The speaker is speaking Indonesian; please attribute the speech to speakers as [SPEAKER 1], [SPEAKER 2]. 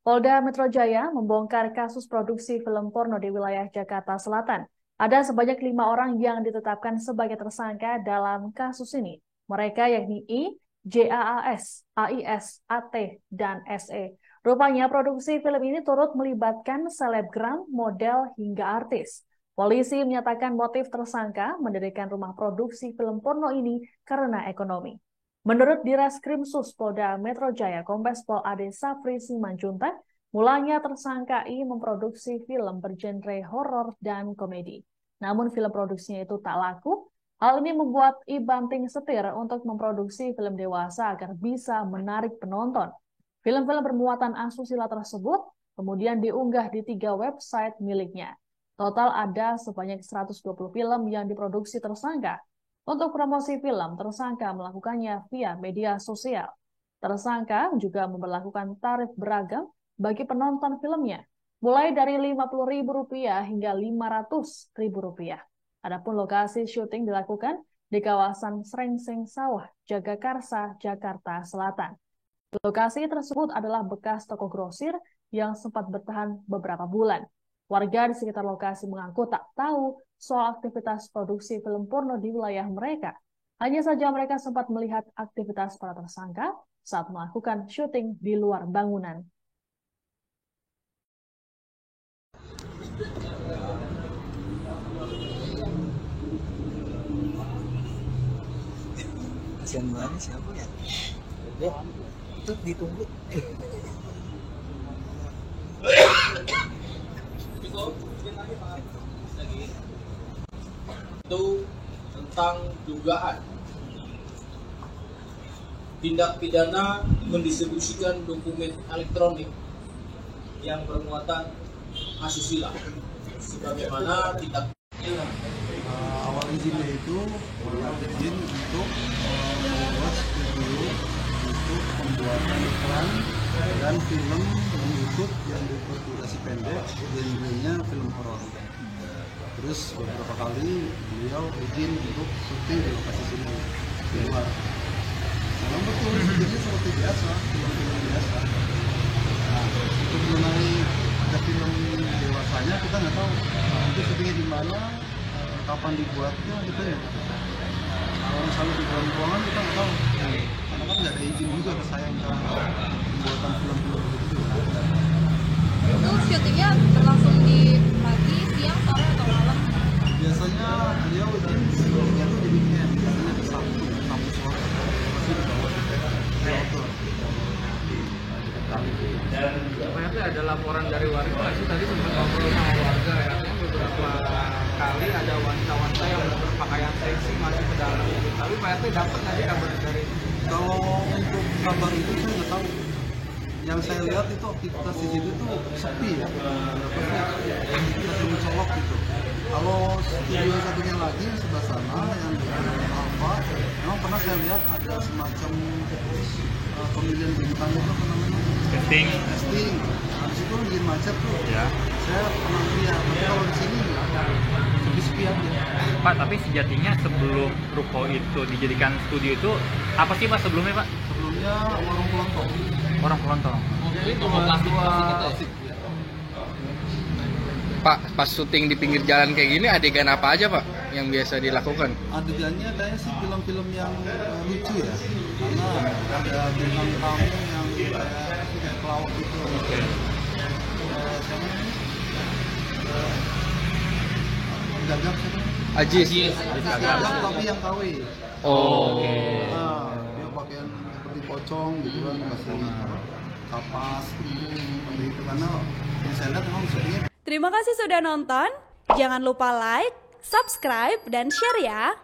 [SPEAKER 1] Polda Metro Jaya membongkar kasus produksi film porno di wilayah Jakarta Selatan. Ada sebanyak 5 orang yang ditetapkan sebagai tersangka dalam kasus ini. Mereka yakni I, JAAS, AIS, AT, dan SE. Rupanya produksi film ini turut melibatkan selebgram, model, hingga artis. Polisi menyatakan motif tersangka mendirikan rumah produksi film porno ini karena ekonomi. Menurut Direskrimsus Polda Metro Jaya, Kombes Pol Ade Safri Simanjuntak, mulanya tersangka I memproduksi film bergenre horor dan komedi. Namun film produksinya itu tak laku. Hal ini membuat I banting setir untuk memproduksi film dewasa agar bisa menarik penonton. Film-film bermuatan asusila tersebut kemudian diunggah di 3 website miliknya. Total ada sebanyak 120 film yang diproduksi tersangka. Untuk promosi film, tersangka melakukannya via media sosial. Tersangka juga memperlakukan tarif beragam bagi penonton filmnya, mulai dari Rp50.000 hingga Rp500.000. Adapun lokasi syuting dilakukan di kawasan Srengseng Sawah, Jagakarsa, Jakarta Selatan. Lokasi tersebut adalah bekas toko grosir yang sempat bertahan beberapa bulan. Warga di sekitar lokasi mengaku tak tahu soal aktivitas produksi film porno di wilayah mereka. Hanya saja mereka sempat melihat aktivitas para tersangka saat melakukan syuting di luar bangunan.
[SPEAKER 2] Kasian banget siapa ya? Itu ditunggu.
[SPEAKER 3] Itu tentang dugaan tindak pidana mendistribusikan dokumen elektronik yang bermuatan asusila sebagaimana tindak
[SPEAKER 4] awal izinnya itu izin untuk membuat video untuk pembuatan iklan dan film YouTube yang berdurasi pendek, genrenya film horor. Terus beberapa kali beliau izin untuk syuting di lokasi sini di luar. Memang betul syutingnya seperti biasa, film-film biasa. Nah, untuk mengenai ada film dewasanya kita nggak tahu. Itu syutingnya di mana, kapan dibuatnya gitu ya. Kalau misalnya di dalam ruangan kita nggak tahu. Karena kan nggak ada izin juga ke saya untuk pembuatan film-film begitu.
[SPEAKER 5] Itu syutingnya berlangsung di pagi, siang, sore atau malam?
[SPEAKER 4] Biasanya beliau izin syutingnya tuh di weekend, biasanya di Sabtu sore masih di bawah outdoor.
[SPEAKER 6] Pak RT, ada laporan dari warga nggak sih? Tadi sempat ngobrol sama warga ya, artinya beberapa kali ada wanita-wanita yang berpakaian seksi masuk ke dalam. Tapi Pak RT dapat nggak sih kabar dari?
[SPEAKER 4] Kalau untuk kabar itu saya nggak tahu. Yang saya lihat itu aktivitas di situ tuh sepi ya, aktivitas yang mencolok gitu. Kalau studio satunya lagi yang sebelah sana yang di Alfa, memang pernah saya lihat ada semacam pemilihan bintang itu apa namanya?
[SPEAKER 6] Casting.
[SPEAKER 4] Habis itu bikin macet tuh.
[SPEAKER 6] Ya.
[SPEAKER 4] Saya pernah lihat, tapi kalau di sini lebih sepi aja.
[SPEAKER 6] Pak, tapi sejatinya sebelum ruko itu dijadikan studio itu apa sih Pak sebelumnya Pak?
[SPEAKER 4] Sebelumnya warung kelontong.
[SPEAKER 6] Orang kelontong.
[SPEAKER 2] Pak, pas syuting di pinggir jalan kayak gini adegan apa aja Pak yang biasa dilakukan?
[SPEAKER 4] Adegannya kayaknya sih film-film yang lucu ya, karena ada bintang tamu yang kayak pelawak gitu.
[SPEAKER 6] Oke.
[SPEAKER 4] Gagap siapa?
[SPEAKER 2] Ajis.
[SPEAKER 4] Gagap tapi yang KW.
[SPEAKER 2] Oh.
[SPEAKER 6] Oke.
[SPEAKER 4] Nah, dia pakaian seperti pocong gitu kan, kasih kapas gitu, seperti itu karena yang saya lihat memang syutingnya.
[SPEAKER 5] Terima kasih sudah nonton. Jangan lupa like, subscribe, dan share ya.